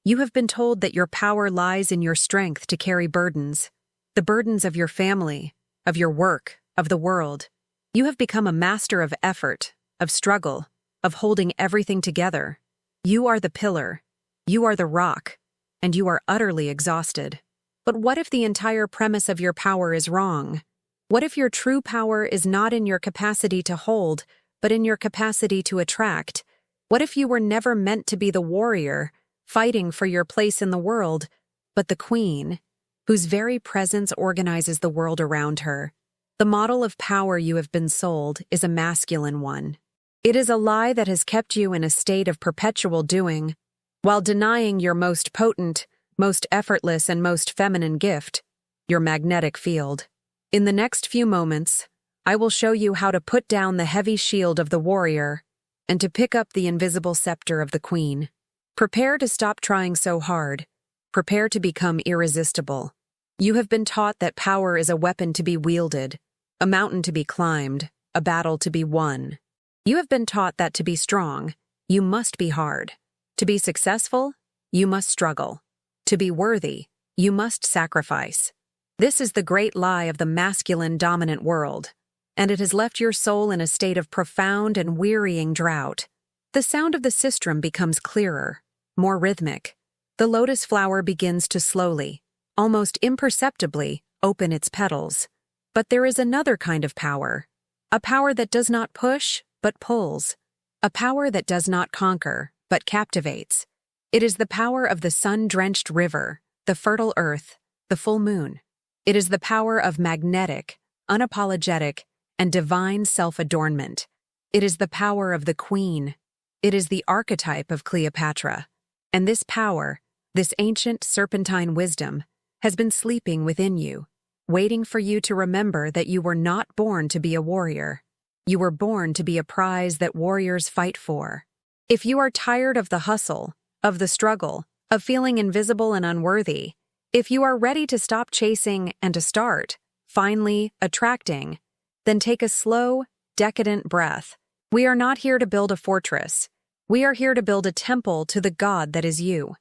You have been told that your power lies in your strength to carry burdens, the burdens of your family, of your work, of the world. You have become a master of effort, of struggle, of holding everything together. You are the pillar, you are the rock, and you are utterly exhausted. But what if the entire premise of your power is wrong? What if your true power is not in your capacity to hold, but in your capacity to attract? What if you were never meant to be the warrior, fighting for your place in the world, but the queen, whose very presence organizes the world around her? The model of power you have been sold is a masculine one. It is a lie that has kept you in a state of perpetual doing, while denying your most potent, most effortless, and most feminine gift, your magnetic field. In the next few moments, I will show you how to put down the heavy shield of the warrior and to pick up the invisible scepter of the queen. Prepare to stop trying so hard. Prepare to become irresistible. You have been taught that power is a weapon to be wielded, a mountain to be climbed, a battle to be won. You have been taught that to be strong, you must be hard. To be successful, you must struggle. To be worthy, you must sacrifice. This is the great lie of the masculine dominant world, and it has left your soul in a state of profound and wearying drought. The sound of the sistrum becomes clearer, more rhythmic. The lotus flower begins to slowly, almost imperceptibly, open its petals. But there is another kind of power, a power that does not push, but pulls, a power that does not conquer, but captivates. It is the power of the sun-drenched river, the fertile earth, the full moon. It is the power of magnetic, unapologetic, and divine self-adornment. It is the power of the queen. It is the archetype of Cleopatra. And this power, this ancient serpentine wisdom, has been sleeping within you, waiting for you to remember that you were not born to be a warrior. You were born to be a prize that warriors fight for. If you are tired of the hustle, of the struggle, of feeling invisible and unworthy, if you are ready to stop chasing and to start, finally, attracting, then take a slow, decadent breath. We are not here to build a fortress. We are here to build a temple to the God that is you.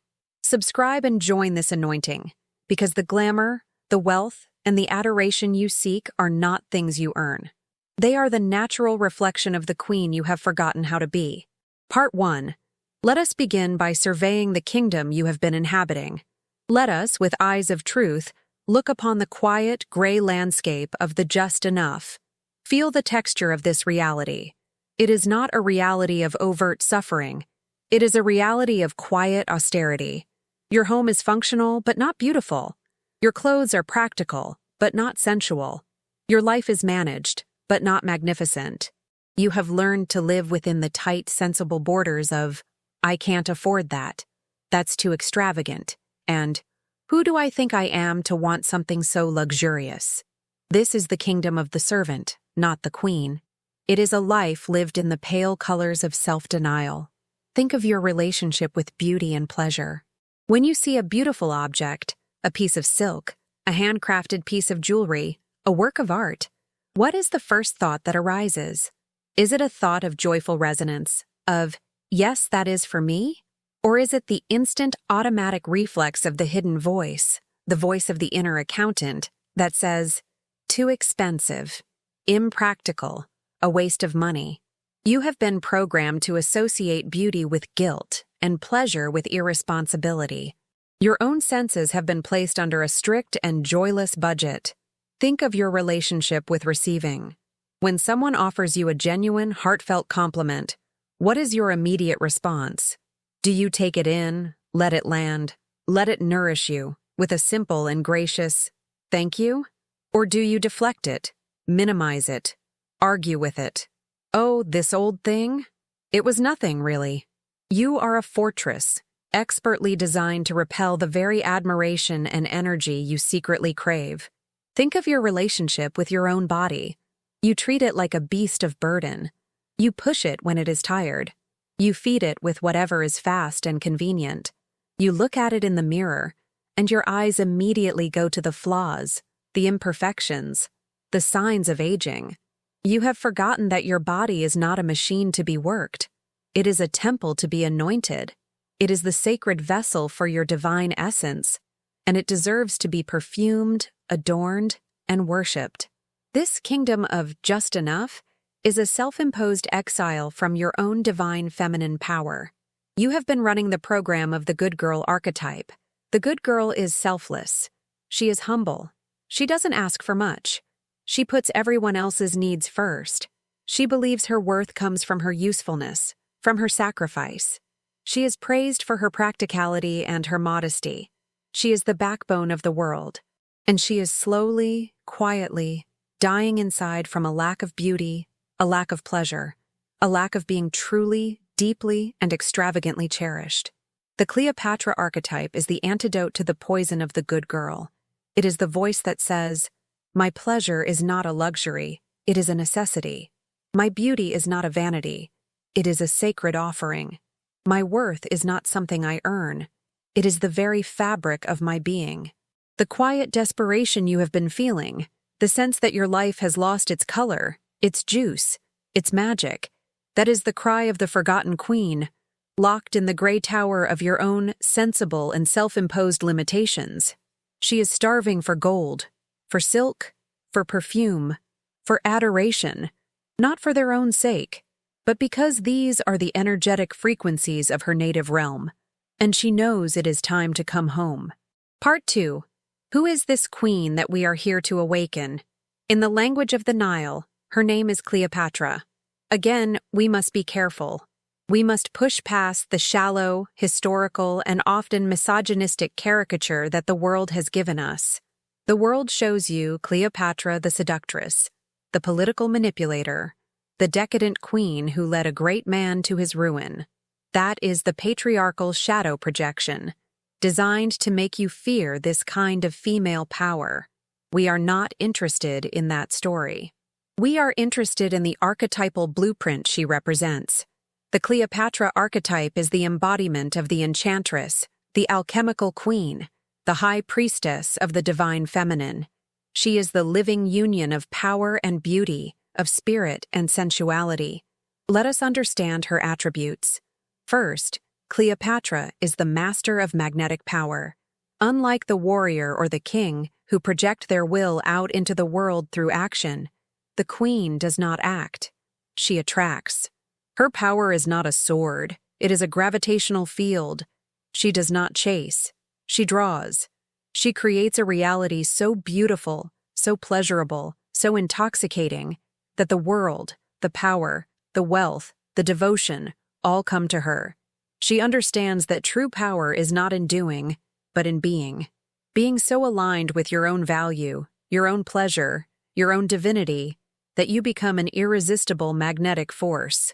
Subscribe and join this anointing, because the glamour, the wealth, and the adoration you seek are not things you earn. They are the natural reflection of the queen you have forgotten how to be. Part 1. Let us begin by surveying the kingdom you have been inhabiting. Let us, with eyes of truth, look upon the quiet, gray landscape of the just enough. Feel the texture of this reality. It is not a reality of overt suffering. It is a reality of quiet austerity. Your home is functional, but not beautiful. Your clothes are practical, but not sensual. Your life is managed, but not magnificent. You have learned to live within the tight, sensible borders of, I can't afford that. That's too extravagant. And, who do I think I am to want something so luxurious? This is the kingdom of the servant, not the queen. It is a life lived in the pale colors of self-denial. Think of your relationship with beauty and pleasure. When you see a beautiful object, a piece of silk, a handcrafted piece of jewelry, a work of art, what is the first thought that arises? Is it a thought of joyful resonance, of, yes, that is for me? Or is it the instant automatic reflex of the hidden voice, the voice of the inner accountant, that says, too expensive, impractical, a waste of money? You have been programmed to associate beauty with guilt and pleasure with irresponsibility. Your own senses have been placed under a strict and joyless budget. Think of your relationship with receiving. When someone offers you a genuine, heartfelt compliment, what is your immediate response? Do you take it in, let it land, let it nourish you with a simple and gracious thank you? Or do you deflect it, minimize it, argue with it? Oh, this old thing? It was nothing, really. You are a fortress, expertly designed to repel the very admiration and energy you secretly crave. Think of your relationship with your own body. You treat it like a beast of burden. You push it when it is tired. You feed it with whatever is fast and convenient. You look at it in the mirror, and your eyes immediately go to the flaws, the imperfections, the signs of aging. You have forgotten that your body is not a machine to be worked. It is a temple to be anointed. It is the sacred vessel for your divine essence, and it deserves to be perfumed, adorned, and worshipped. This kingdom of just enough is a self-imposed exile from your own divine feminine power. You have been running the program of the good girl archetype. The good girl is selfless. She is humble. She doesn't ask for much. She puts everyone else's needs first. She believes her worth comes from her usefulness, from her sacrifice. She is praised for her practicality and her modesty. She is the backbone of the world, and she is slowly, quietly, dying inside from a lack of beauty, a lack of pleasure, a lack of being truly, deeply, and extravagantly cherished. The Cleopatra archetype is the antidote to the poison of the good girl. It is the voice that says, "My pleasure is not a luxury, it is a necessity. My beauty is not a vanity, it is a sacred offering. My worth is not something I earn, it is the very fabric of my being." The quiet desperation you have been feeling, the sense that your life has lost its color, its juice, its magic, that is the cry of the forgotten queen, locked in the gray tower of your own sensible and self-imposed limitations. She is starving for gold, for silk, for perfume, for adoration, not for their own sake, but because these are the energetic frequencies of her native realm, and she knows it is time to come home. Part 2. Who is this queen that we are here to awaken? In the language of the Nile, her name is Cleopatra. Again, we must be careful. We must push past the shallow, historical, and often misogynistic caricature that the world has given us. The world shows you Cleopatra the seductress, the political manipulator, the decadent queen who led a great man to his ruin. That is the patriarchal shadow projection, designed to make you fear this kind of female power. We are not interested in that story. We are interested in the archetypal blueprint she represents. The Cleopatra archetype is the embodiment of the enchantress, the alchemical queen, the high priestess of the divine feminine. She is the living union of power and beauty, of spirit and sensuality. Let us understand her attributes. First, Cleopatra is the master of magnetic power. Unlike the warrior or the king, who project their will out into the world through action, the queen does not act. She attracts. Her power is not a sword, it is a gravitational field. She does not chase. She draws. She creates a reality so beautiful, so pleasurable, so intoxicating, that the world, the power, the wealth, the devotion, all come to her. She understands that true power is not in doing, but in being. Being so aligned with your own value, your own pleasure, your own divinity, that you become an irresistible magnetic force.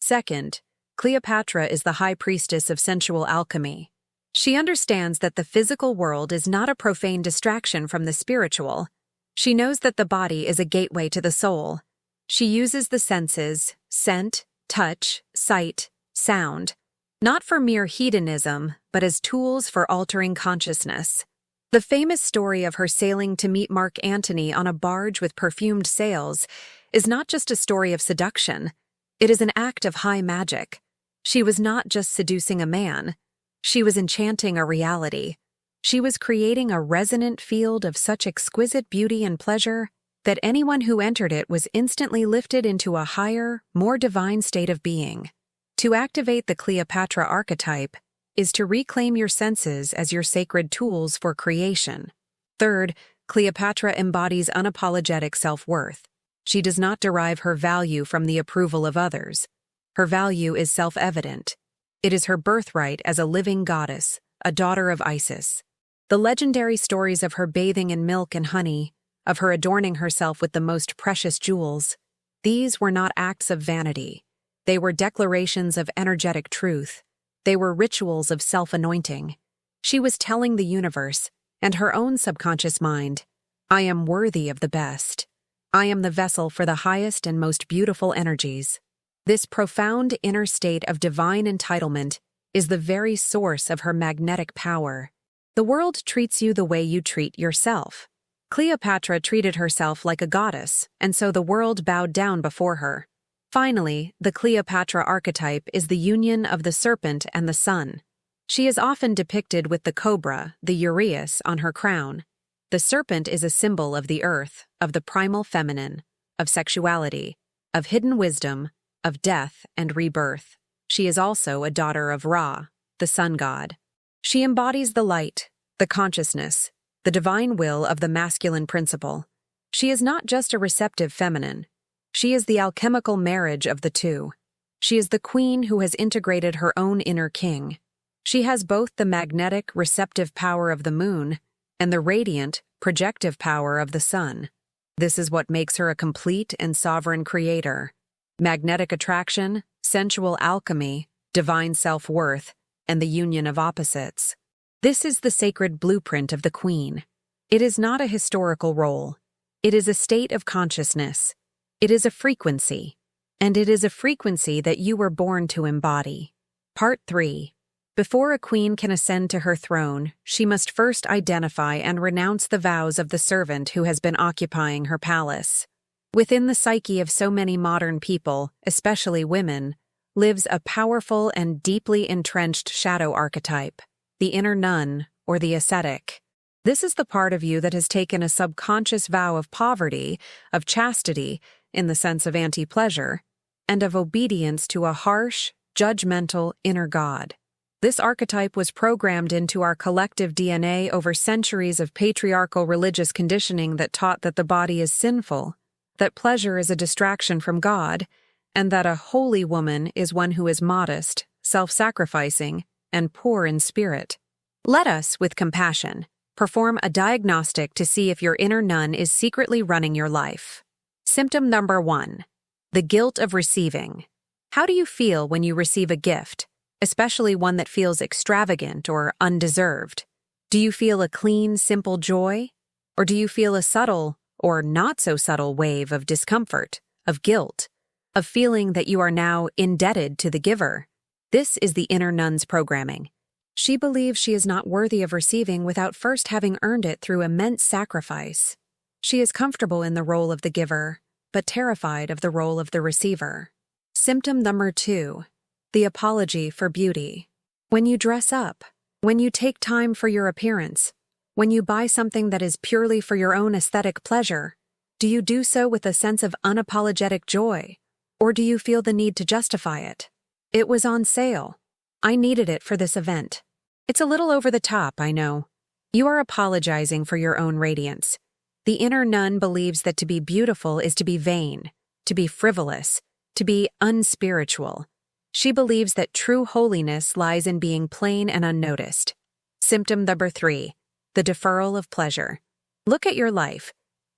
Second, Cleopatra is the high priestess of sensual alchemy. She understands that the physical world is not a profane distraction from the spiritual. She knows that the body is a gateway to the soul. She uses the senses, scent, touch, sight, sound, not for mere hedonism, but as tools for altering consciousness. The famous story of her sailing to meet Mark Antony on a barge with perfumed sails is not just a story of seduction. It is an act of high magic. She was not just seducing a man. She was enchanting a reality. She was creating a resonant field of such exquisite beauty and pleasure that anyone who entered it was instantly lifted into a higher, more divine state of being. To activate the Cleopatra archetype is to reclaim your senses as your sacred tools for creation. Third, Cleopatra embodies unapologetic self-worth. She does not derive her value from the approval of others. Her value is self-evident. It is her birthright as a living goddess, a daughter of Isis. The legendary stories of her bathing in milk and honey, of her adorning herself with the most precious jewels, these were not acts of vanity. They were declarations of energetic truth. They were rituals of self-anointing. She was telling the universe, and her own subconscious mind, I am worthy of the best. I am the vessel for the highest and most beautiful energies. This profound inner state of divine entitlement is the very source of her magnetic power. The world treats you the way you treat yourself. Cleopatra treated herself like a goddess, and so the world bowed down before her. Finally, the Cleopatra archetype is the union of the serpent and the sun. She is often depicted with the cobra, the uraeus, on her crown. The serpent is a symbol of the earth, of the primal feminine, of sexuality, of hidden wisdom, of death and rebirth. She is also a daughter of Ra, the sun god. She embodies the light, the consciousness, the divine will of the masculine principle. She is not just a receptive feminine. She is the alchemical marriage of the two. She is the queen who has integrated her own inner king. She has both the magnetic, receptive power of the moon and the radiant, projective power of the sun. This is what makes her a complete and sovereign creator. Magnetic attraction, sensual alchemy, divine self-worth, and the union of opposites. This is the sacred blueprint of the queen. It is not a historical role. It is a state of consciousness. It is a frequency. And it is a frequency that you were born to embody. Part 3. Before a queen can ascend to her throne, she must first identify and renounce the vows of the servant who has been occupying her palace. Within the psyche of so many modern people, especially women, lives a powerful and deeply entrenched shadow archetype, the inner nun or the ascetic. This is the part of you that has taken a subconscious vow of poverty, of chastity, in the sense of anti-pleasure, and of obedience to a harsh, judgmental inner god. This archetype was programmed into our collective DNA over centuries of patriarchal religious conditioning that taught that the body is sinful, that pleasure is a distraction from God, and that a holy woman is one who is modest, self-sacrificing, and poor in spirit. Let us, with compassion, perform a diagnostic to see if your inner nun is secretly running your life. Symptom number 1. The guilt of receiving. How do you feel when you receive a gift, especially one that feels extravagant or undeserved? Do you feel a clean, simple joy? Or do you feel a subtle or not-so-subtle wave of discomfort, of guilt, of feeling that you are now indebted to the giver? This is the inner nun's programming. She believes she is not worthy of receiving without first having earned it through immense sacrifice. She is comfortable in the role of the giver, but terrified of the role of the receiver. Symptom number 2. The apology for beauty. When you dress up, when you take time for your appearance, when you buy something that is purely for your own aesthetic pleasure, do you do so with a sense of unapologetic joy, or do you feel the need to justify it? It was on sale. I needed it for this event. It's a little over the top, I know. You are apologizing for your own radiance. The inner nun believes that to be beautiful is to be vain, to be frivolous, to be unspiritual. She believes that true holiness lies in being plain and unnoticed. Symptom number 3. The deferral of pleasure. Look at your life.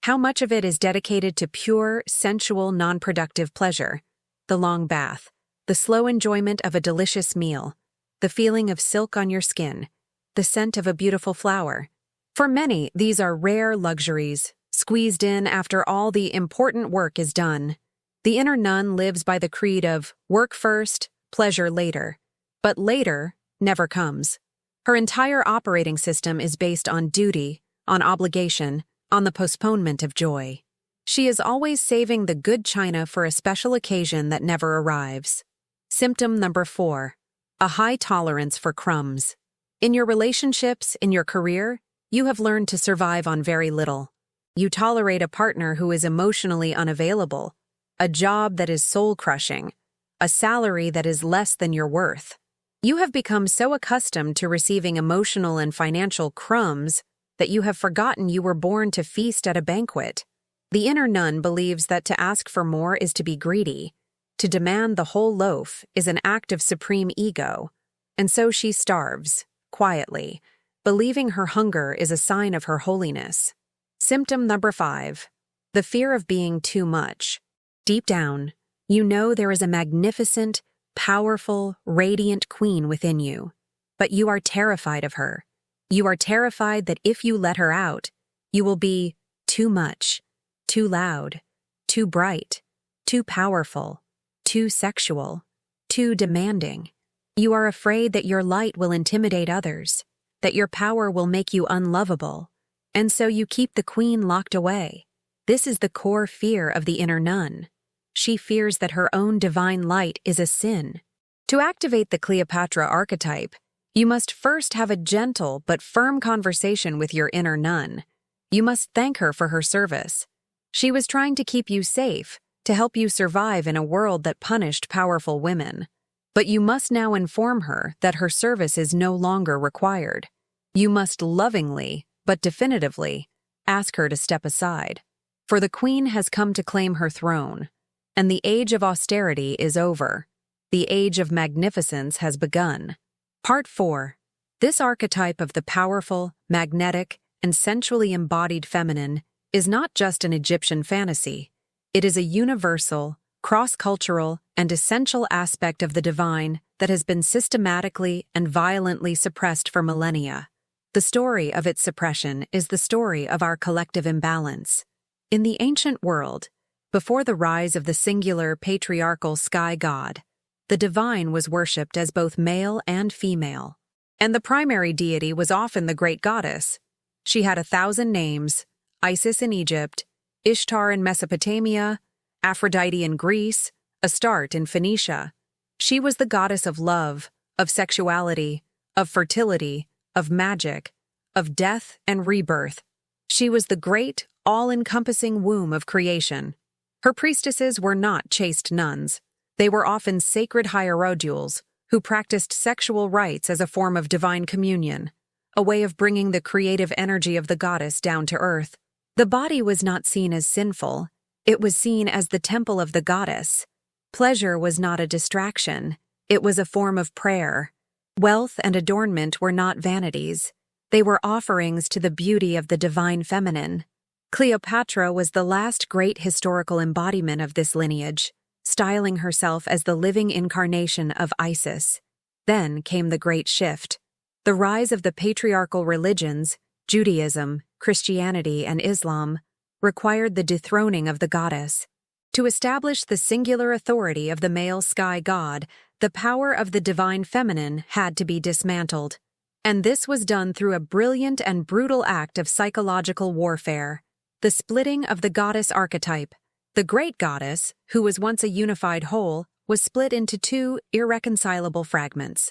How much of it is dedicated to pure, sensual, non-productive pleasure? The long bath, the slow enjoyment of a delicious meal, the feeling of silk on your skin, the scent of a beautiful flower. For many, these are rare luxuries, squeezed in after all the important work is done. The inner nun lives by the creed of work first, pleasure later. But later never comes. Her entire operating system is based on duty, on obligation, on the postponement of joy. She is always saving the good china for a special occasion that never arrives. Symptom number 4. A high tolerance for crumbs. In your relationships, in your career, you have learned to survive on very little. You tolerate a partner who is emotionally unavailable, a job that is soul-crushing, a salary that is less than your worth. You have become so accustomed to receiving emotional and financial crumbs that you have forgotten you were born to feast at a banquet. The inner nun believes that to ask for more is to be greedy. To demand the whole loaf is an act of supreme ego, and so she starves, quietly, believing her hunger is a sign of her holiness. Symptom number 5. The fear of being too much. Deep down, you know there is a magnificent, powerful, radiant queen within you, but you are terrified of her. You are terrified that if you let her out, you will be too much, too loud, too bright, too powerful, too sexual, too demanding. You are afraid that your light will intimidate others, that your power will make you unlovable, and so you keep the queen locked away. This is the core fear of the inner nun. She fears that her own divine light is a sin. To activate the Cleopatra archetype, You must first have a gentle but firm conversation with your inner nun. You must thank her for her service. She was trying to keep you safe, to help you survive in a world that punished powerful women. But you must now inform her that her service is no longer required. You must lovingly, but definitively, ask her to step aside. For the queen has come to claim her throne, and the age of austerity is over. The age of magnificence has begun. Part 4. This archetype of the powerful, magnetic, and sensually embodied feminine is not just an Egyptian fantasy. It is a universal, cross-cultural, and essential aspect of the divine that has been systematically and violently suppressed for millennia. The story of its suppression is the story of our collective imbalance. In the ancient world, before the rise of the singular patriarchal sky god, the divine was worshipped as both male and female, and the primary deity was often the great goddess. She had 1,000 names: Isis in Egypt, Ishtar in Mesopotamia, Aphrodite in Greece, Astarte in Phoenicia. She was the goddess of love, of sexuality, of fertility, of magic, of death and rebirth. She was the great, all-encompassing womb of creation. Her priestesses were not chaste nuns. They were often sacred hierodules who practiced sexual rites as a form of divine communion, a way of bringing the creative energy of the goddess down to earth. The body was not seen as sinful. It was seen as the temple of the goddess. Pleasure was not a distraction. It was a form of prayer. Wealth and adornment were not vanities. They were offerings to the beauty of the divine feminine. Cleopatra was the last great historical embodiment of this lineage, styling herself as the living incarnation of Isis. Then came the great shift. The rise of the patriarchal religions, Judaism, Christianity, and Islam, required the dethroning of the goddess. To establish the singular authority of the male sky god, the power of the divine feminine had to be dismantled. And this was done through a brilliant and brutal act of psychological warfare: the splitting of the goddess archetype. The great goddess, who was once a unified whole, was split into two irreconcilable fragments.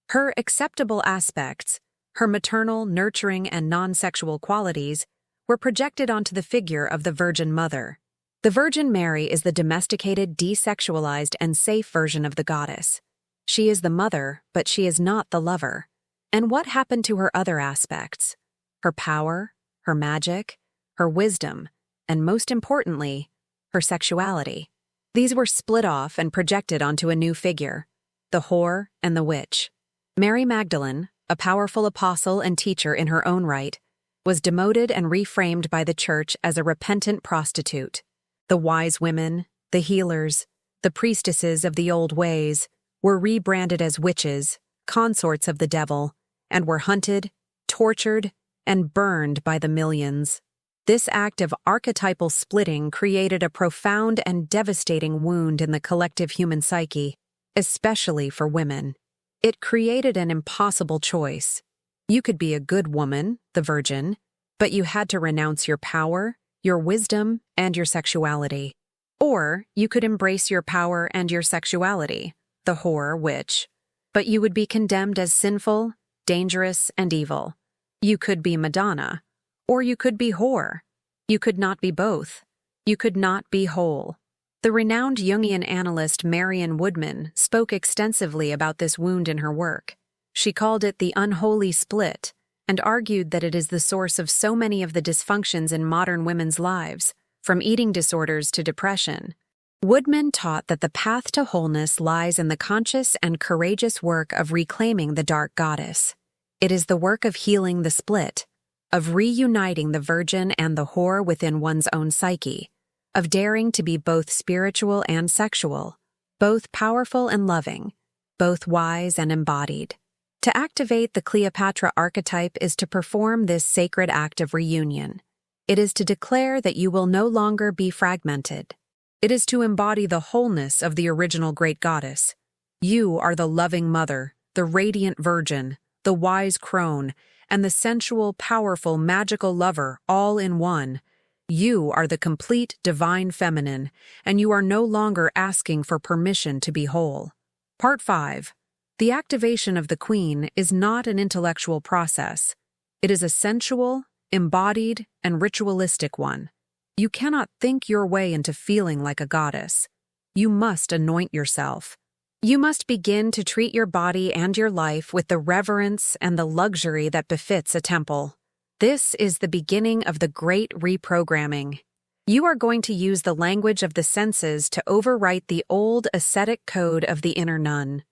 Her acceptable aspects, her maternal, nurturing, and non-sexual qualities, were projected onto the figure of the Virgin Mother. The Virgin Mary is the domesticated, desexualized, and safe version of the goddess. She is the mother, but she is not the lover. And what happened to her other aspects? Her power, her magic, her wisdom, and most importantly, her sexuality. These were split off and projected onto a new figure: the whore and the witch. Mary Magdalene, a powerful apostle and teacher in her own right, was demoted and reframed by the church as a repentant prostitute. The wise women, the healers, the priestesses of the old ways were rebranded as witches, consorts of the devil, and were hunted, tortured, and burned by the millions. This act of archetypal splitting created a profound and devastating wound in the collective human psyche, especially for women. It created an impossible choice. You could be a good woman, the virgin, but you had to renounce your power, your wisdom, and your sexuality. Or you could embrace your power and your sexuality, the whore witch, but you would be condemned as sinful, dangerous, and evil. You could be Madonna, or you could be whore. You could not be both. You could not be whole. The renowned Jungian analyst Marion Woodman spoke extensively about this wound in her work. She called it the unholy split, and argued that it is the source of so many of the dysfunctions in modern women's lives, from eating disorders to depression. Woodman taught that the path to wholeness lies in the conscious and courageous work of reclaiming the dark goddess. It is the work of healing the split, of reuniting the virgin and the whore within one's own psyche, of daring to be both spiritual and sexual, both powerful and loving, both wise and embodied. To activate the Cleopatra archetype is to perform this sacred act of reunion. It is to declare that you will no longer be fragmented. It is to embody the wholeness of the original great goddess. You are the loving mother, the radiant virgin, the wise crone, and the sensual, powerful, magical lover all in one. You are the complete divine feminine, and you are no longer asking for permission to be whole. Part 5. The activation of the queen is not an intellectual process. It is a sensual, embodied, and ritualistic one. You cannot think your way into feeling like a goddess. You must anoint yourself. You must begin to treat your body and your life with the reverence and the luxury that befits a temple. This is the beginning of the great reprogramming. You are going to use the language of the senses to overwrite the old ascetic code of the inner nun.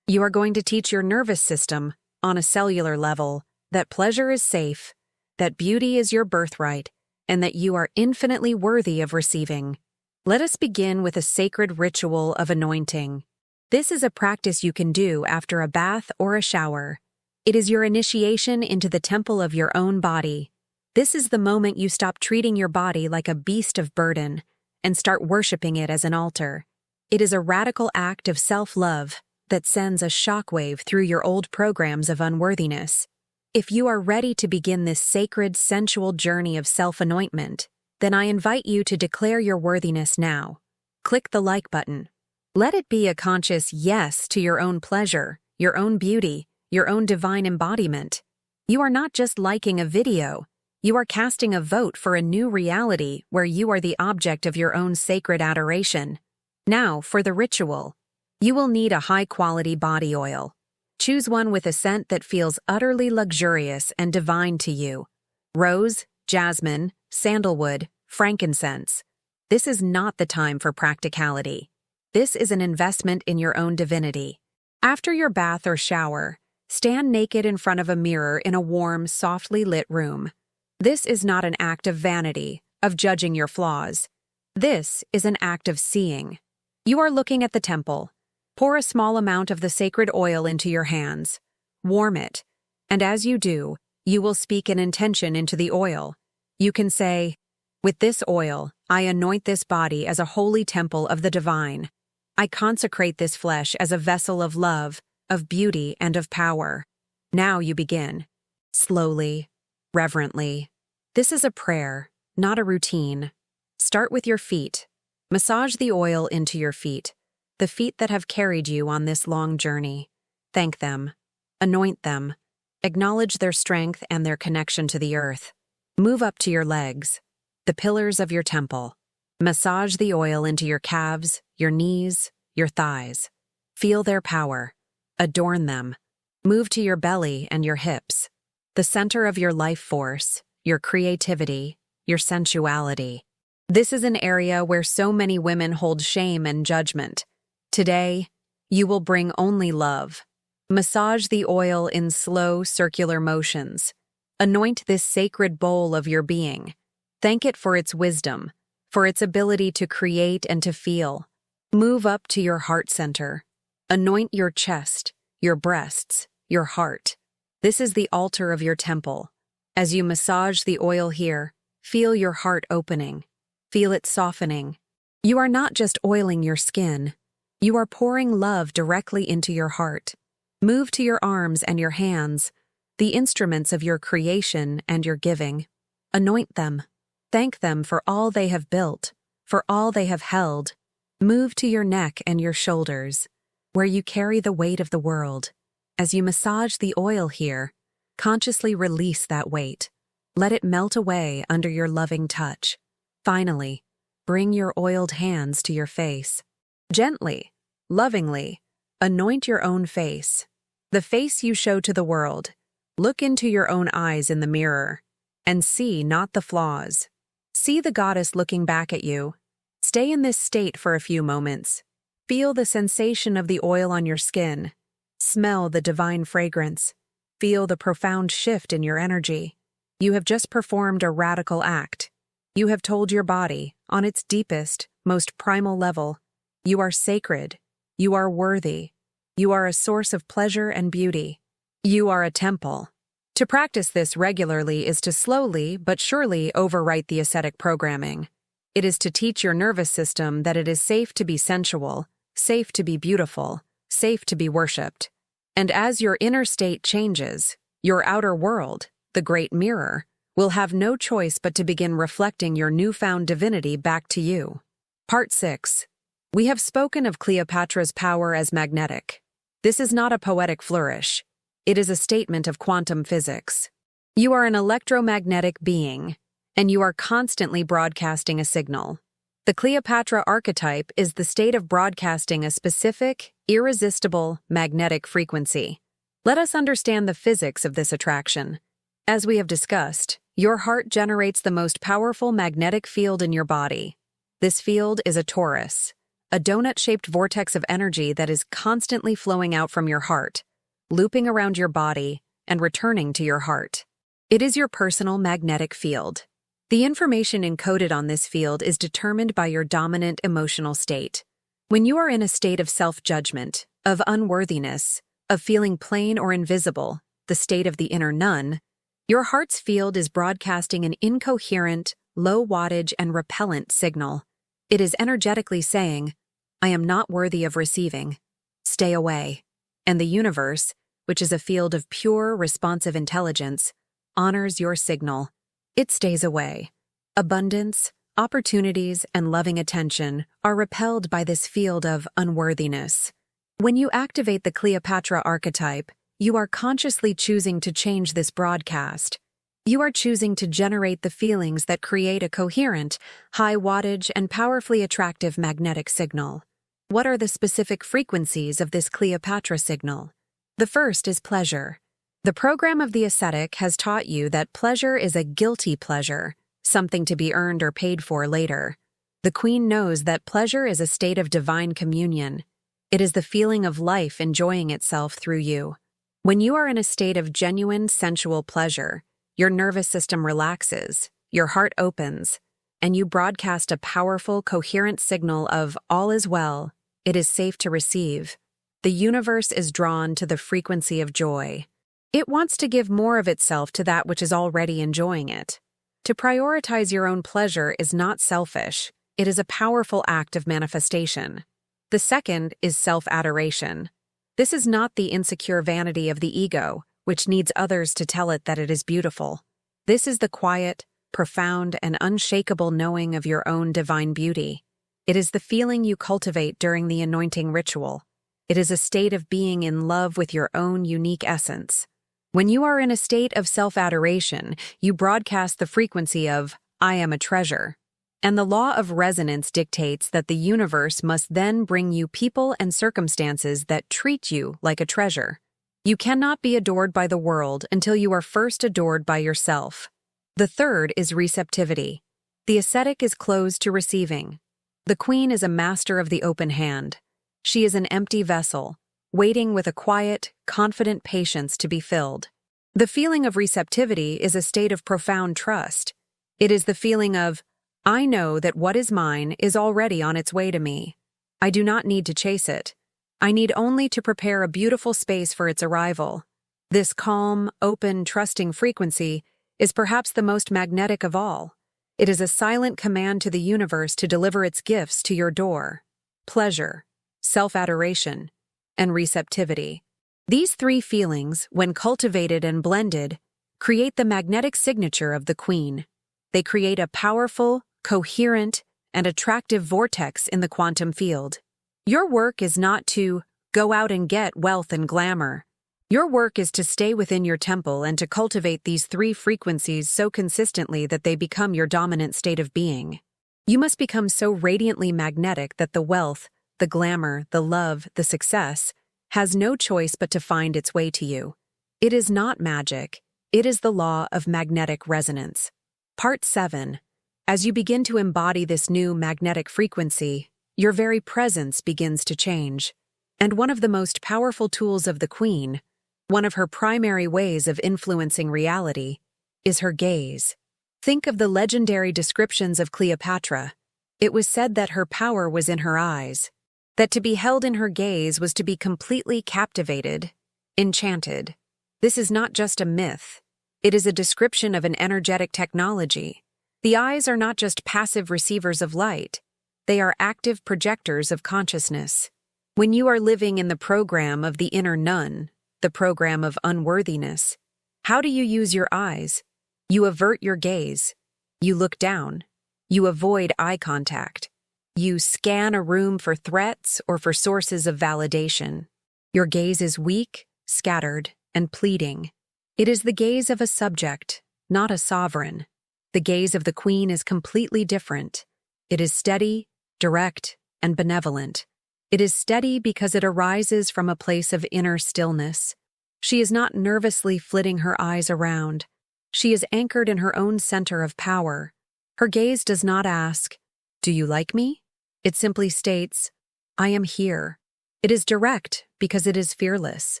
You are going to teach your nervous system, on a cellular level, that pleasure is safe, that beauty is your birthright, and that you are infinitely worthy of receiving. Let us begin with a sacred ritual of anointing. This is a practice you can do after a bath or a shower. It is your initiation into the temple of your own body. This is the moment you stop treating your body like a beast of burden and start worshiping it as an altar. It is a radical act of self-love that sends a shockwave through your old programs of unworthiness. If you are ready to begin this sacred, sensual journey of self-anointment, then I invite you to declare your worthiness now. Click the like button. Let it be a conscious yes to your own pleasure, your own beauty, your own divine embodiment. You are not just liking a video. You are casting a vote for a new reality where you are the object of your own sacred adoration. Now, for the ritual. You will need a high-quality body oil. Choose one with a scent that feels utterly luxurious and divine to you. Rose, jasmine, sandalwood, frankincense. This is not the time for practicality. This is an investment in your own divinity. After your bath or shower, stand naked in front of a mirror in a warm, softly lit room. This is not an act of vanity, of judging your flaws. This is an act of seeing. You are looking at the temple. Pour a small amount of the sacred oil into your hands. Warm it. And as you do, you will speak an intention into the oil. You can say, "With this oil, I anoint this body as a holy temple of the divine. I consecrate this flesh as a vessel of love, of beauty, and of power." Now you begin. Slowly, reverently. This is a prayer, not a routine. Start with your feet. Massage the oil into your feet. The feet that have carried you on this long journey. Thank them. Anoint them. Acknowledge their strength and their connection to the earth. Move up to your legs, the pillars of your temple. Massage the oil into your calves, your knees, your thighs. Feel their power. Adorn them. Move to your belly and your hips, the center of your life force, your creativity, your sensuality. This is an area where so many women hold shame and judgment. Today, you will bring only love. Massage the oil in slow, circular motions. Anoint this sacred bowl of your being. Thank it for its wisdom, for its ability to create and to feel. Move up to your heart center. Anoint your chest, your breasts, your heart. This is the altar of your temple. As you massage the oil here, feel your heart opening. Feel it softening. You are not just oiling your skin. You are pouring love directly into your heart. Move to your arms and your hands, the instruments of your creation and your giving. Anoint them. Thank them for all they have built, for all they have held. Move to your neck and your shoulders, where you carry the weight of the world. As you massage the oil here, consciously release that weight. Let it melt away under your loving touch. Finally, bring your oiled hands to your face. Gently, lovingly, anoint your own face, the face you show to the world. Look into your own eyes in the mirror and see not the flaws. See the goddess looking back at you. Stay in this state for a few moments. Feel the sensation of the oil on your skin. Smell the divine fragrance. Feel the profound shift in your energy. You have just performed a radical act. You have told your body, on its deepest, most primal level, you are sacred, you are worthy, you are a source of pleasure and beauty. You are a temple. To practice this regularly is to slowly but surely overwrite the ascetic programming. It is to teach your nervous system that it is safe to be sensual, safe to be beautiful, safe to be worshipped. And as your inner state changes, your outer world, the great mirror, will have no choice but to begin reflecting your newfound divinity back to you. Part 6. We have spoken of Cleopatra's power as magnetic. This is not a poetic flourish. It is a statement of quantum physics. You are an electromagnetic being, and you are constantly broadcasting a signal. The Cleopatra archetype is the state of broadcasting a specific, irresistible magnetic frequency. Let us understand the physics of this attraction. As we have discussed, your heart generates the most powerful magnetic field in your body. This field is a torus, a donut-shaped vortex of energy that is constantly flowing out from your heart, looping around your body, and returning to your heart. It is your personal magnetic field. The information encoded on this field is determined by your dominant emotional state. When you are in a state of self-judgment, of unworthiness, of feeling plain or invisible, the state of the inner none, your heart's field is broadcasting an incoherent, low wattage and repellent signal. It is energetically saying, "I am not worthy of receiving. Stay away." And the universe, which is a field of pure, responsive intelligence, honors your signal. It stays away. Abundance, opportunities, and loving attention are repelled by this field of unworthiness. When you activate the Cleopatra archetype, you are consciously choosing to change this broadcast. You are choosing to generate the feelings that create a coherent, high wattage, and powerfully attractive magnetic signal. What are the specific frequencies of this Cleopatra signal? The first is pleasure. The program of the ascetic has taught you that pleasure is a guilty pleasure, something to be earned or paid for later. The Queen knows that pleasure is a state of divine communion. It is the feeling of life enjoying itself through you. When you are in a state of genuine sensual pleasure, your nervous system relaxes, your heart opens, and you broadcast a powerful, coherent signal of all is well, it is safe to receive. The universe is drawn to the frequency of joy. It wants to give more of itself to that which is already enjoying it. To prioritize your own pleasure is not selfish. It is a powerful act of manifestation. The second is self-adoration. This is not the insecure vanity of the ego, which needs others to tell it that it is beautiful. This is the quiet, profound, and unshakable knowing of your own divine beauty. It is the feeling you cultivate during the anointing ritual. It is a state of being in love with your own unique essence. When you are in a state of self-adoration, you broadcast the frequency of, "I am a treasure." And the law of resonance dictates that the universe must then bring you people and circumstances that treat you like a treasure. You cannot be adored by the world until you are first adored by yourself. The third is receptivity. The ascetic is closed to receiving. The Queen is a master of the open hand. She is an empty vessel, waiting with a quiet, confident patience to be filled. The feeling of receptivity is a state of profound trust. It is the feeling of, "I know that what is mine is already on its way to me. I do not need to chase it. I need only to prepare a beautiful space for its arrival." This calm, open, trusting frequency is perhaps the most magnetic of all. It is a silent command to the universe to deliver its gifts to your door. Pleasure, self-adoration, and receptivity. These three feelings, when cultivated and blended, create the magnetic signature of the Queen. They create a powerful, coherent, and attractive vortex in the quantum field. Your work is not to go out and get wealth and glamour. Your work is to stay within your temple and to cultivate these three frequencies so consistently that they become your dominant state of being. You must become so radiantly magnetic that the wealth, the glamour, the love, the success, has no choice but to find its way to you. It is not magic. It is the law of magnetic resonance. Part 7. As you begin to embody this new magnetic frequency, your very presence begins to change. And one of the most powerful tools of the Queen, one of her primary ways of influencing reality, is her gaze. Think of the legendary descriptions of Cleopatra. It was said that her power was in her eyes, that to be held in her gaze was to be completely captivated, enchanted. This is not just a myth. It is a description of an energetic technology. The eyes are not just passive receivers of light. They are active projectors of consciousness. When you are living in the program of the inner none, the program of unworthiness, how do you use your eyes? You avert your gaze. You look down. You avoid eye contact. You scan a room for threats or for sources of validation. Your gaze is weak, scattered, and pleading. It is the gaze of a subject, not a sovereign. The gaze of the queen is completely different. It is steady, direct, and benevolent. It is steady because it arises from a place of inner stillness. She is not nervously flitting her eyes around. She is anchored in her own center of power. Her gaze does not ask, "Do you like me?" It simply states, "I am here." It is direct because it is fearless.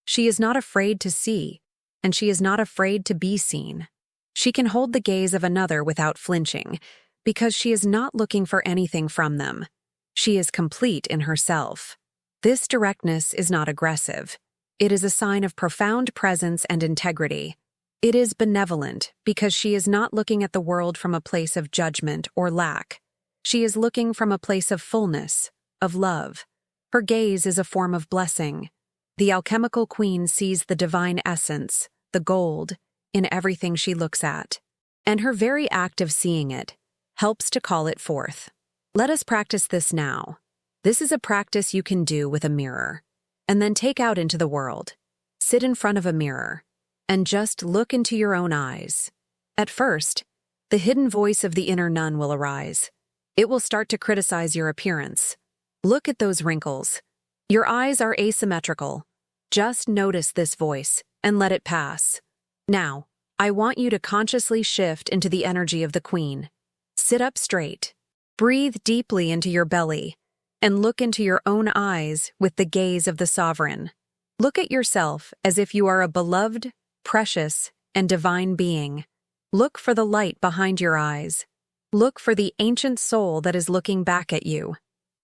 She is not afraid to see, and she is not afraid to be seen. She can hold the gaze of another without flinching, because she is not looking for anything from them. She is complete in herself. This directness is not aggressive. It is a sign of profound presence and integrity. It is benevolent because she is not looking at the world from a place of judgment or lack. She is looking from a place of fullness, of love. Her gaze is a form of blessing. The alchemical queen sees the divine essence, the gold, in everything she looks at. And her very act of seeing it helps to call it forth. Let us practice this now. This is a practice you can do with a mirror, and then take out into the world. Sit in front of a mirror, and just look into your own eyes. At first, the hidden voice of the inner nun will arise. It will start to criticize your appearance. Look at those wrinkles. Your eyes are asymmetrical. Just notice this voice and let it pass. Now, I want you to consciously shift into the energy of the queen. Sit up straight. Breathe deeply into your belly and look into your own eyes with the gaze of the sovereign. Look at yourself as if you are a beloved, precious, and divine being. Look for the light behind your eyes. Look for the ancient soul that is looking back at you.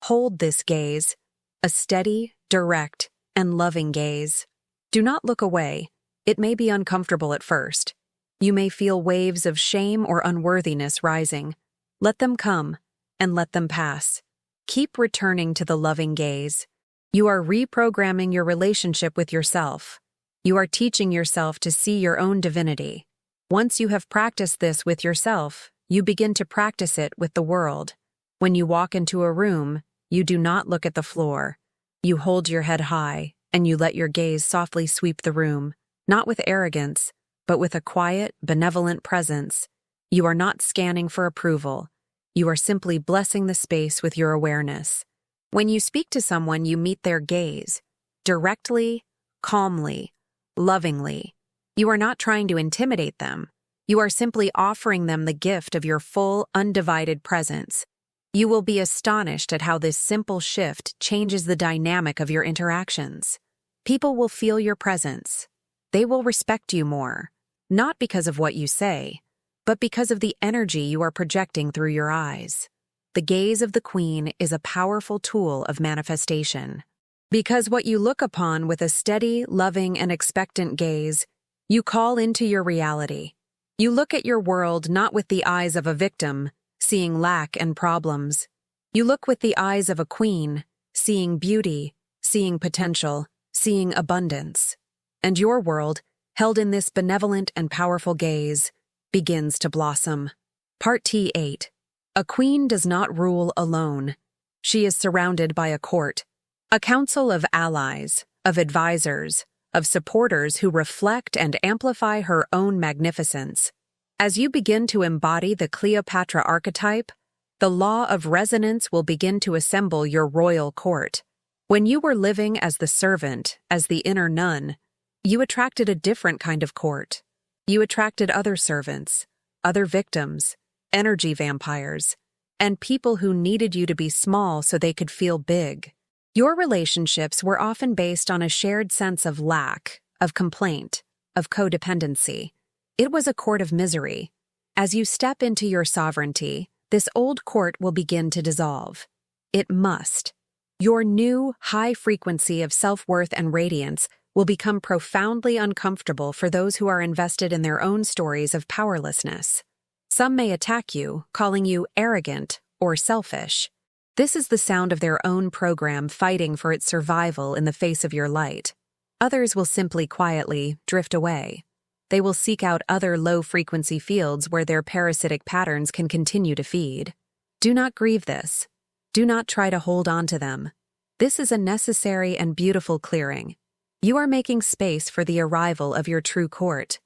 Hold this gaze, a steady, direct, and loving gaze. Do not look away. It may be uncomfortable at first. You may feel waves of shame or unworthiness rising. Let them come, and let them pass. Keep returning to the loving gaze. You are reprogramming your relationship with yourself. You are teaching yourself to see your own divinity. Once you have practiced this with yourself, you begin to practice it with the world. When you walk into a room, you do not look at the floor. You hold your head high, and you let your gaze softly sweep the room, not with arrogance, but with a quiet, benevolent presence. You are not scanning for approval. You are simply blessing the space with your awareness. When you speak to someone, you meet their gaze, directly, calmly, lovingly. You are not trying to intimidate them. You are simply offering them the gift of your full, undivided presence. You will be astonished at how this simple shift changes the dynamic of your interactions. People will feel your presence. They will respect you more, not because of what you say, but because of the energy you are projecting through your eyes. The gaze of the queen is a powerful tool of manifestation. Because what you look upon with a steady, loving, and expectant gaze, you call into your reality. You look at your world not with the eyes of a victim, seeing lack and problems. You look with the eyes of a queen, seeing beauty, seeing potential, seeing abundance. And your world, held in this benevolent and powerful gaze, begins to blossom. Part T8. A queen does not rule alone. She is surrounded by a court, a council of allies, of advisors, of supporters who reflect and amplify her own magnificence. As you begin to embody the Cleopatra archetype, the law of resonance will begin to assemble your royal court. When you were living as the servant, as the inner nun, you attracted a different kind of court. You attracted other servants, other victims, energy vampires, and people who needed you to be small so they could feel big. Your relationships were often based on a shared sense of lack, of complaint, of codependency. It was a court of misery. As you step into your sovereignty, this old court will begin to dissolve. It must. Your new, high frequency of self-worth and radiance will become profoundly uncomfortable for those who are invested in their own stories of powerlessness. Some may attack you, calling you arrogant or selfish. This is the sound of their own program fighting for its survival in the face of your light. Others will simply quietly drift away. They will seek out other low-frequency fields where their parasitic patterns can continue to feed. Do not grieve this. Do not try to hold on to them. This is a necessary and beautiful clearing. You are making space for the arrival of your true court.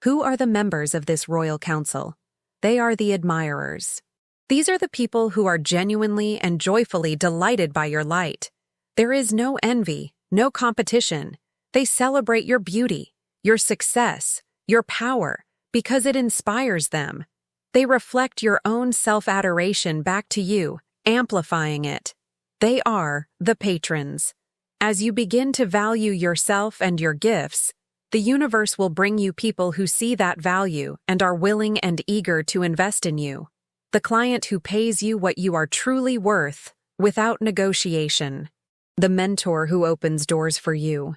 Who are the members of this royal council? They are the admirers. These are the people who are genuinely and joyfully delighted by your light. There is no envy, no competition. They celebrate your beauty, your success, your power, because it inspires them. They reflect your own self-adoration back to you, amplifying it. They are the patrons. As you begin to value yourself and your gifts, the universe will bring you people who see that value and are willing and eager to invest in you. The client who pays you what you are truly worth, without negotiation. The mentor who opens doors for you.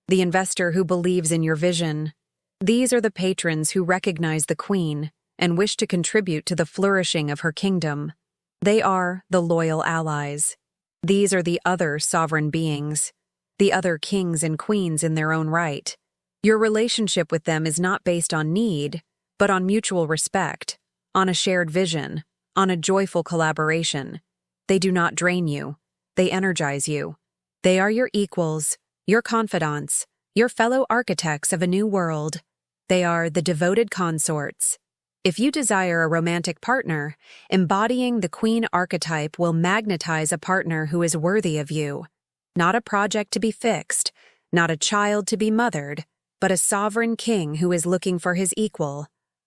The investor who believes in your vision. These are the patrons who recognize the queen and wish to contribute to the flourishing of her kingdom. They are the loyal allies. These are the other sovereign beings, the other kings and queens in their own right. Your relationship with them is not based on need, but on mutual respect, on a shared vision, on a joyful collaboration. They do not drain you. They energize you. They are your equals, your confidants, your fellow architects of a new world. They are the devoted consorts. If you desire a romantic partner, embodying the queen archetype will magnetize a partner who is worthy of you. Not a project to be fixed, not a child to be mothered, but a sovereign king who is looking for his equal.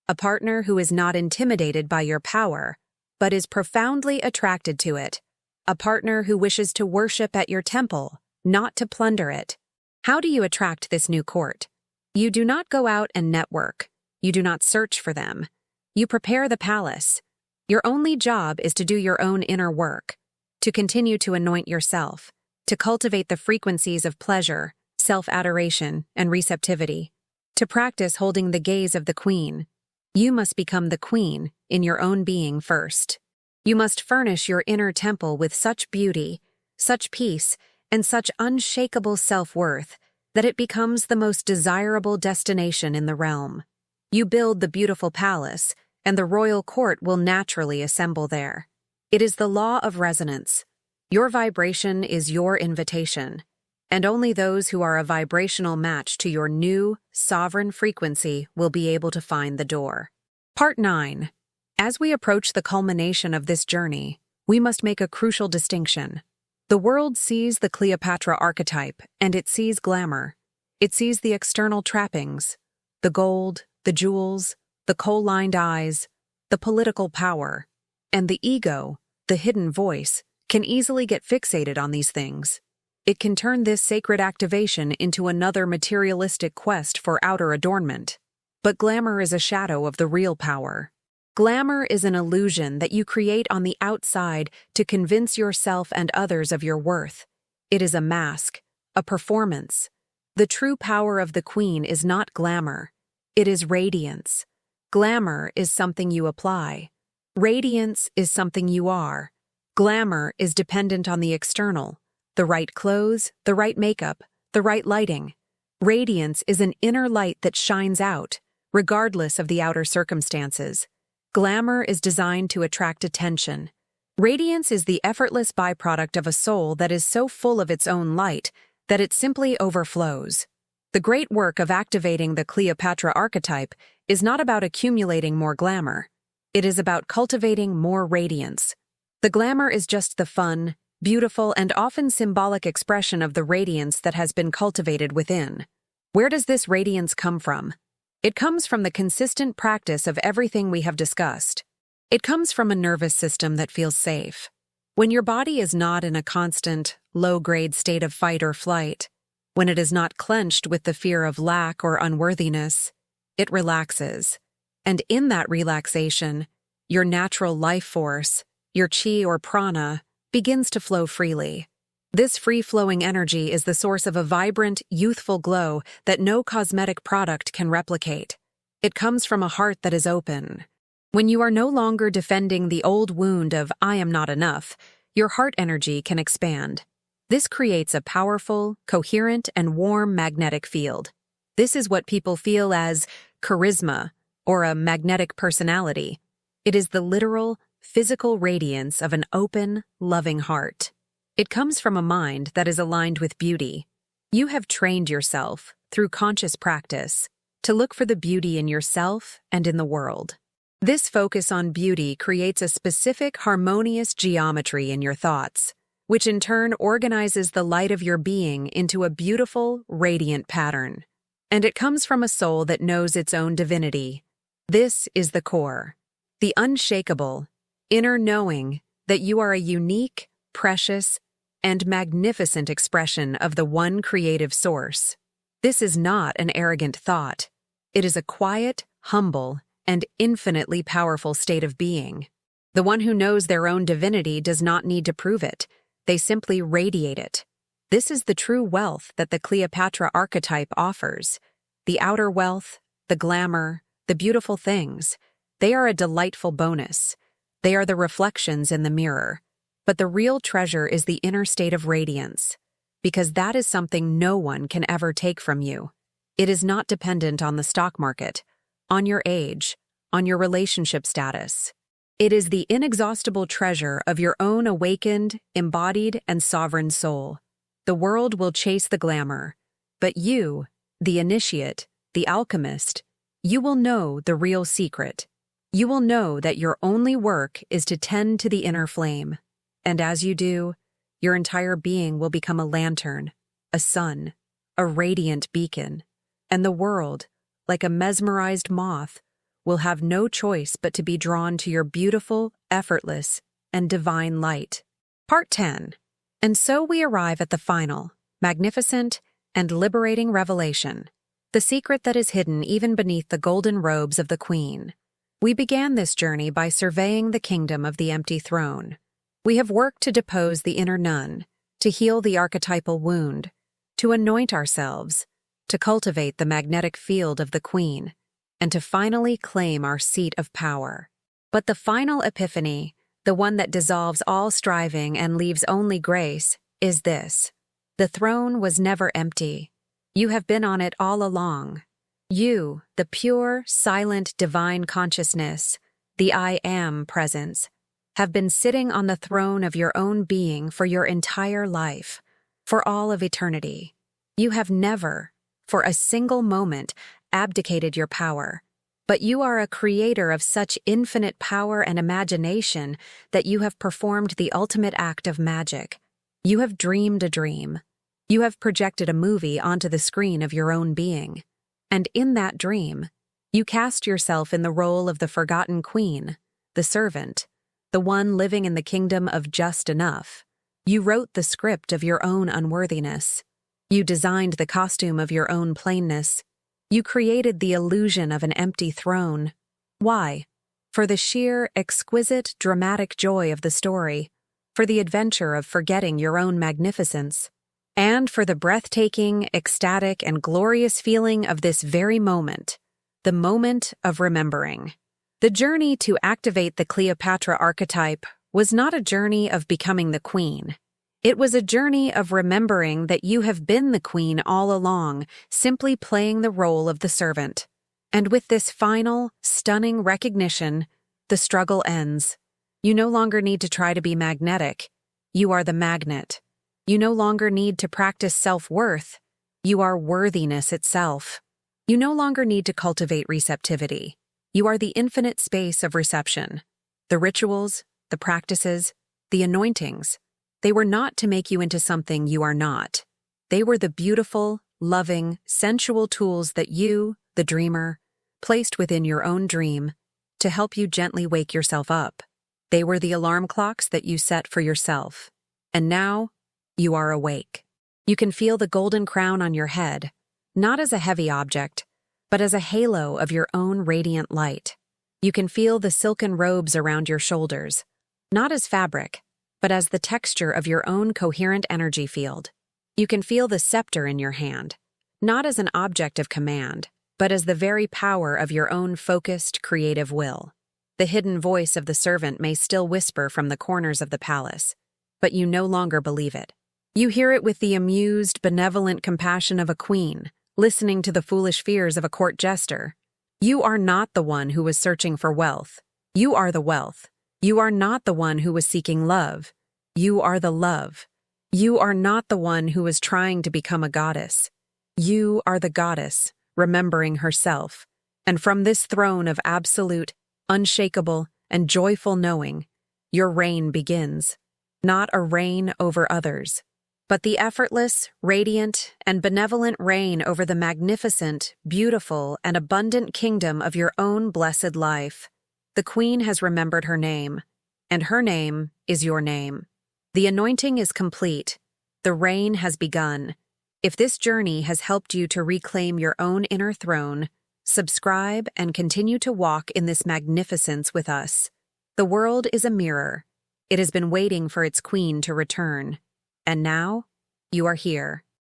A partner who is not intimidated by your power, but is profoundly attracted to it. A partner who wishes to worship at your temple, not to plunder it. How do you attract this new court? You do not go out and network. You do not search for them. You prepare the palace. Your only job is to do your own inner work, to continue to anoint yourself, to cultivate the frequencies of pleasure, self-adoration, and receptivity, to practice holding the gaze of the queen. You must become the queen in your own being first. You must furnish your inner temple with such beauty, such peace, and such unshakable self-worth that it becomes the most desirable destination in the realm. You build the beautiful palace, and the royal court will naturally assemble there. It is the law of resonance. Your vibration is your invitation, and only those who are a vibrational match to your new, sovereign frequency will be able to find the door. Part 9. As we approach the culmination of this journey, we must make a crucial distinction. The world sees the Cleopatra archetype, and it sees glamour. It sees the external trappings, the gold, the jewels, the kohl-lined eyes, the political power, and the ego, the hidden voice, can easily get fixated on these things. It can turn this sacred activation into another materialistic quest for outer adornment. But glamour is a shadow of the real power. Glamour is an illusion that you create on the outside to convince yourself and others of your worth. It is a mask, a performance. The true power of the queen is not glamour. It is radiance. Glamour is something you apply. Radiance is something you are. Glamour is dependent on the external, the right clothes, the right makeup, the right lighting. Radiance is an inner light that shines out, regardless of the outer circumstances. Glamour is designed to attract attention. Radiance is the effortless byproduct of a soul that is so full of its own light that it simply overflows. The great work of activating the Cleopatra archetype is not about accumulating more glamour. It is about cultivating more radiance. The glamour is just the fun, beautiful, and often symbolic expression of the radiance that has been cultivated within. Where does this radiance come from? It comes from the consistent practice of everything we have discussed. It comes from a nervous system that feels safe. When your body is not in a constant, low-grade state of fight or flight, when it is not clenched with the fear of lack or unworthiness, it relaxes. And in that relaxation, your natural life force, your chi or prana, begins to flow freely. This free-flowing energy is the source of a vibrant, youthful glow that no cosmetic product can replicate. It comes from a heart that is open. When you are no longer defending the old wound of "I am not enough," your heart energy can expand. This creates a powerful, coherent, and warm magnetic field. This is what people feel as charisma or a magnetic personality. It is the literal, physical radiance of an open, loving heart. It comes from a mind that is aligned with beauty. You have trained yourself, through conscious practice, to look for the beauty in yourself and in the world. This focus on beauty creates a specific harmonious geometry in your thoughts, which in turn organizes the light of your being into a beautiful, radiant pattern. And it comes from a soul that knows its own divinity. This is the core, the unshakable, inner knowing that you are a unique, precious, and magnificent expression of the one creative source. This is not an arrogant thought. It is a quiet, humble, and infinitely powerful state of being. The one who knows their own divinity does not need to prove it. They simply radiate it. This is the true wealth that the Cleopatra archetype offers. The outer wealth, the glamour, the beautiful things, they are a delightful bonus. They are the reflections in the mirror. But the real treasure is the inner state of radiance, because that is something no one can ever take from you. It is not dependent on the stock market, on your age, on your relationship status. It is the inexhaustible treasure of your own awakened, embodied, and sovereign soul. The world will chase the glamour, but you, the initiate, the alchemist, you will know the real secret. You will know that your only work is to tend to the inner flame. And as you do, your entire being will become a lantern, a sun, a radiant beacon, and the world, like a mesmerized moth, will have no choice but to be drawn to your beautiful, effortless, and divine light. Part 10. And so we arrive at the final, magnificent, and liberating revelation, the secret that is hidden even beneath the golden robes of the queen. We began this journey by surveying the kingdom of the empty throne. We have worked to depose the inner nun, to heal the archetypal wound, to anoint ourselves, to cultivate the magnetic field of the queen, and to finally claim our seat of power. But the final epiphany, the one that dissolves all striving and leaves only grace, is this. The throne was never empty. You have been on it all along. You, the pure, silent, divine consciousness, the I Am presence, have been sitting on the throne of your own being for your entire life, for all of eternity. You have never, for a single moment, abdicated your power, but you are a creator of such infinite power and imagination that you have performed the ultimate act of magic. You have dreamed a dream. You have projected a movie onto the screen of your own being. And in that dream, you cast yourself in the role of the forgotten queen, the servant, the one living in the kingdom of just enough. You wrote the script of your own unworthiness. You designed the costume of your own plainness. You created the illusion of an empty throne. Why? For the sheer, exquisite, dramatic joy of the story, for the adventure of forgetting your own magnificence, and for the breathtaking, ecstatic, and glorious feeling of this very moment, the moment of remembering. The journey to activate the Cleopatra archetype was not a journey of becoming the queen. It was a journey of remembering that you have been the queen all along, simply playing the role of the servant. And with this final, stunning recognition, the struggle ends. You no longer need to try to be magnetic. You are the magnet. You no longer need to practice self-worth. You are worthiness itself. You no longer need to cultivate receptivity. You are the infinite space of reception. The rituals, the practices, the anointings, they were not to make you into something you are not. They were the beautiful, loving, sensual tools that you, the dreamer, placed within your own dream to help you gently wake yourself up. They were the alarm clocks that you set for yourself. And now, you are awake. You can feel the golden crown on your head, not as a heavy object, but as a halo of your own radiant light. You can feel the silken robes around your shoulders, not as fabric, but as the texture of your own coherent energy field. You can feel the scepter in your hand, not as an object of command, but as the very power of your own focused, creative will. The hidden voice of the servant may still whisper from the corners of the palace, but you no longer believe it. You hear it with the amused, benevolent compassion of a queen, listening to the foolish fears of a court jester. You are not the one who was searching for wealth. You are the wealth. You are not the one who was seeking love. You are the love. You are not the one who is trying to become a goddess. You are the goddess, remembering herself. And from this throne of absolute, unshakable, and joyful knowing, your reign begins. Not a reign over others, but the effortless, radiant, and benevolent reign over the magnificent, beautiful, and abundant kingdom of your own blessed life. The Queen has remembered her name, and her name is your name. The anointing is complete. The reign has begun. If this journey has helped you to reclaim your own inner throne, subscribe and continue to walk in this magnificence with us. The world is a mirror. It has been waiting for its queen to return. And now, you are here.